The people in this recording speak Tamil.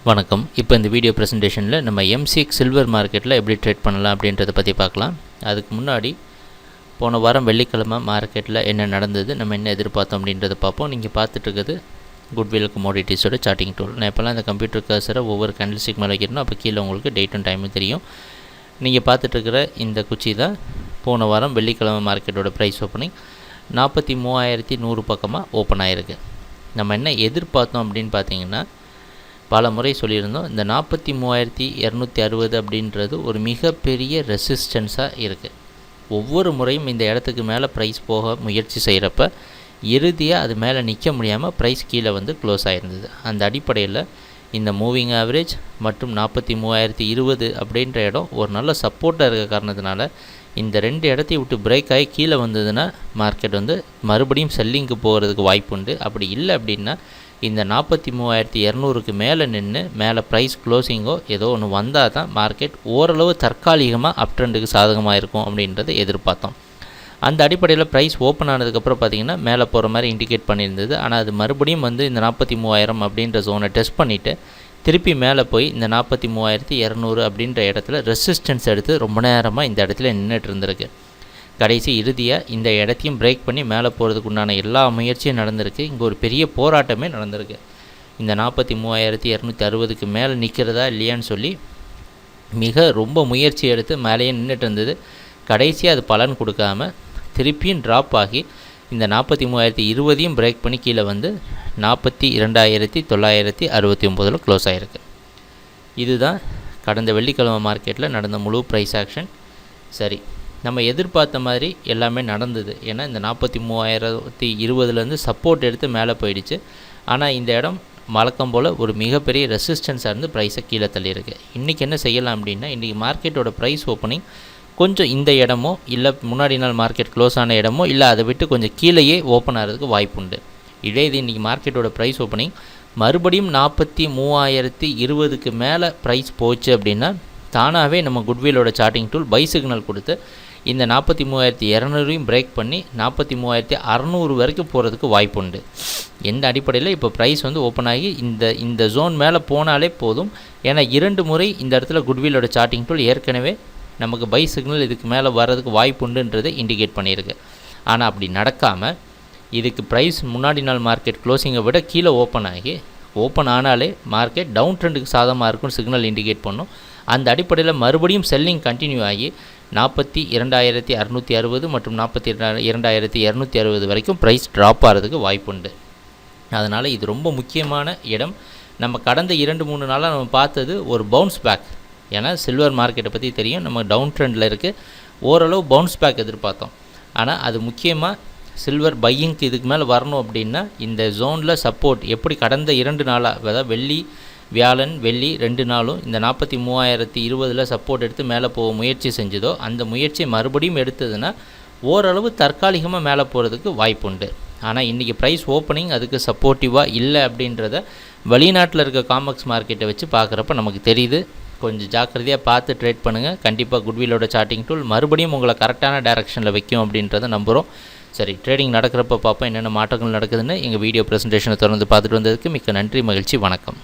வணக்கம். இப்போ இந்த வீடியோ ப்ரெசன்டேஷனில் நம்ம எம்சிஎக்ஸ் சில்வர் மார்க்கெட்டில் எப்படி ட்ரேட் பண்ணலாம் அப்படின்றத பற்றி பார்க்கலாம். அதுக்கு முன்னாடி போன வாரம் வெள்ளிக்கிழமை மார்க்கெட்டில் என்ன நடந்தது, நம்ம என்ன எதிர்பார்த்தோம் அப்படின்றத பார்ப்போம். நீங்கள் பார்த்துட்ருக்குது குட்வில் கமோடிட்டிஸோட சார்ட்டிங் டூல். நான் இப்போலாம் இந்த கம்ப்யூட்டர் கர்சரை ஒவ்வொரு கேண்டில்ஸ்டிக் மேலே வைக்கணும், அப்போ கீழே உங்களுக்கு டேட்டும் டைமும் தெரியும். நீங்கள் பார்த்துட்ருக்கிற இந்த குச்சி தான் போன வாரம் வெள்ளிக்கிழமை மார்க்கெட்டோட ப்ரைஸ் ஓப்பனிங் 43,100 பக்கமாக ஓப்பன் ஆகிருக்கு. நம்ம என்ன எதிர்பார்த்தோம் அப்படின்னு பார்த்தீங்கன்னா, பல முறை சொல்லியிருந்தோம், இந்த 43,260 அப்படின்றது ஒரு மிகப்பெரிய ரெசிஸ்டன்ஸாக இருக்குது. ஒவ்வொரு முறையும் இந்த இடத்துக்கு மேலே ப்ரைஸ் போக முயற்சி செய்கிறப்ப இறுதியாக அது மேலே நிற்க முடியாமல் ப்ரைஸ் கீழே வந்து க்ளோஸ் ஆகிருந்தது. அந்த அடிப்படையில் இந்த மூவிங் ஆவரேஜ் மற்றும் 43,020 அப்படின்ற இடம் ஒரு நல்ல சப்போர்ட்டாக இருக்க காரணத்தினால இந்த ரெண்டு இடத்தையும் விட்டு பிரேக் ஆகி கீழே வந்ததுன்னா மார்க்கெட் வந்து மறுபடியும் செல்லிங்க்கு போகிறதுக்கு வாய்ப்பு உண்டு. அப்படி இல்லை அப்படின்னா இந்த 43,200க்கு மேலே நின்று மேலே ப்ரைஸ் க்ளோசிங்கோ ஏதோ ஒன்று வந்தால் தான் மார்க்கெட் ஓரளவு தற்காலிகமாக அப் ட்ரெண்டுக்கு சாதகமாக இருக்கும் அப்படின்றத எதிர்பார்த்தோம். அந்த அடிப்படையில் ப்ரைஸ் ஓப்பன் ஆனதுக்கப்புறம் பார்த்திங்கன்னா மேலே போகிற மாதிரி இண்டிகேட் பண்ணியிருந்தது. ஆனால் அது மறுபடியும் வந்து இந்த 43,000 அப்படின்ற ஜோனை டெஸ்ட் பண்ணிவிட்டு திருப்பி மேலே போய் இந்த 43,200 அப்படின்ற இடத்துல ரெசிஸ்டன்ஸ் எடுத்து ரொம்ப நேரமாக இந்த இடத்துல நின்றுட்டு இருந்திருக்கு. கடைசி இறுதியாக இந்த இடத்தையும் பிரேக் பண்ணி மேலே போகிறதுக்கு உண்டான எல்லா முயற்சியும் நடந்திருக்கு. இங்கே ஒரு பெரிய போராட்டமே நடந்திருக்கு. இந்த 43,260க்கு மேலே நிற்கிறதா இல்லையான்னு சொல்லி ரொம்ப முயற்சி எடுத்து மேலேயே நின்றுட்டு இருந்தது. கடைசியாக அது பலன் கொடுக்காம திருப்பியும் ட்ராப் ஆகி இந்த 43,020 பிரேக் பண்ணி கீழே வந்து 42,969 க்ளோஸ் ஆகிருக்கு. இதுதான் கடந்த வெள்ளிக்கிழமை மார்க்கெட்டில் நடந்த முழு ப்ரைஸ் ஆக்ஷன். சரி, நம்ம எதிர்பார்த்த மாதிரி எல்லாமே நடந்தது. ஏன்னா இந்த 43,020 சப்போர்ட் எடுத்து மேலே போயிடுச்சு. ஆனால் இந்த இடம் வழக்கம் போல் ஒரு மிகப்பெரிய ரெசிஸ்டன்ஸாக இருந்து ப்ரைஸை கீழே தள்ளியிருக்கு. இன்றைக்கி என்ன செய்யலாம் அப்படின்னா, இன்றைக்கி மார்க்கெட்டோட ப்ரைஸ் ஓப்பனிங் கொஞ்சம் இந்த இடமோ இல்லை முன்னாடி நாள் மார்க்கெட் க்ளோஸ் ஆன இடமோ இல்லை அதை விட்டு கொஞ்சம் கீழேயே ஓப்பன் ஆகிறதுக்கு வாய்ப்பு உண்டு. இதே இது இன்றைக்கி மார்க்கெட்டோட ப்ரைஸ் ஓப்பனிங் மறுபடியும் 43,020க்கு மேலே ப்ரைஸ் போச்சு அப்படின்னா தானாகவே நம்ம குட்விலோட சார்ட்டிங் டூல் பை சிக்னல் கொடுத்து இந்த 43,200 பிரேக் பண்ணி 43,600 வரைக்கும் போகிறதுக்கு வாய்ப்பு உண்டு. எந்த அடிப்படையில் இப்போ ப்ரைஸ் வந்து ஓப்பன் ஆகி இந்த ஜோன் மேலே போனாலே போதும். ஏன்னா 2 முறை இந்த இடத்துல குட்விலோட சார்ட்டிங் டூல் ஏற்கனவே நமக்கு பை சிக்னல் இதுக்கு மேலே வர்றதுக்கு வாய்ப்பு உண்டுன்றதை இண்டிகேட் பண்ணியிருக்கு. ஆனால் அப்படி நடக்காமல் இதுக்கு ப்ரைஸ் முன்னாடி நாள் மார்க்கெட் க்ளோசிங்கை விட கீழே ஓப்பன் ஆனாலே மார்க்கெட் டவுன் ட்ரெண்டுக்கு சாதகமாக இருக்கும்னு சிக்னல் இண்டிகேட் பண்ணும். அந்த அடிப்படையில் மறுபடியும் செல்லிங் கண்டினியூ ஆகி 42,660 மற்றும் 42,260 வரைக்கும் ப்ரைஸ் ட்ராப் ஆகிறதுக்கு வாய்ப்பு உண்டு. அதனால் இது ரொம்ப முக்கியமான இடம். நம்ம கடந்த 2-3 நாளாக நம்ம பார்த்தது ஒரு பவுன்ஸ் பேக். ஏன்னா சில்வர் மார்க்கெட்டை பற்றி தெரியும், நம்ம டவுன் ட்ரெண்டில் இருக்குது. ஓரளவு பவுன்ஸ் பேக் எதிர்பார்த்தோம். ஆனால் அது முக்கியமாக சில்வர் பையிங்க்கு இதுக்கு மேலே வரணும் அப்படின்னா இந்த ஜோனில் சப்போர்ட் எப்படி கடந்த 2 நாளாக, அதாவது வியாழன் வெள்ளி 2 நாளும் இந்த 43,020 சப்போர்ட் எடுத்து மேலே போக முயற்சி செஞ்சதோ அந்த முயற்சியை மறுபடியும் எடுத்ததுன்னா ஓரளவு தற்காலிகமாக மேலே போகிறதுக்கு வாய்ப்பு உண்டு. ஆனால் இன்றைக்கி ப்ரைஸ் ஓப்பனிங் அதுக்கு சப்போர்ட்டிவாக இல்லை அப்படின்றத வெளிநாட்டில் இருக்க காமெக்ஸ் மார்க்கெட்டை வச்சு பார்க்குறப்ப நமக்கு தெரியுது. கொஞ்சம் ஜாக்கிரதையாக பார்த்து ட்ரேட் பண்ணுங்கள். கண்டிப்பாக குட்விலோட சார்ட்டிங் டூல் மறுபடியும் உங்களை கரெக்டான டைரக்ஷனில் வைக்கும் அப்படின்றத நம்புகிறோம். சரி, ட்ரேடிங் நடக்கிறப்ப பார்ப்போம் என்னென்ன மாற்றங்கள் நடக்குதுன்னு. எங்கள் வீடியோ ப்ரெசன்டேஷனை தொடர்ந்து பார்த்துட்டு வந்ததுக்கு மிக்க நன்றி, மகிழ்ச்சி, வணக்கம்.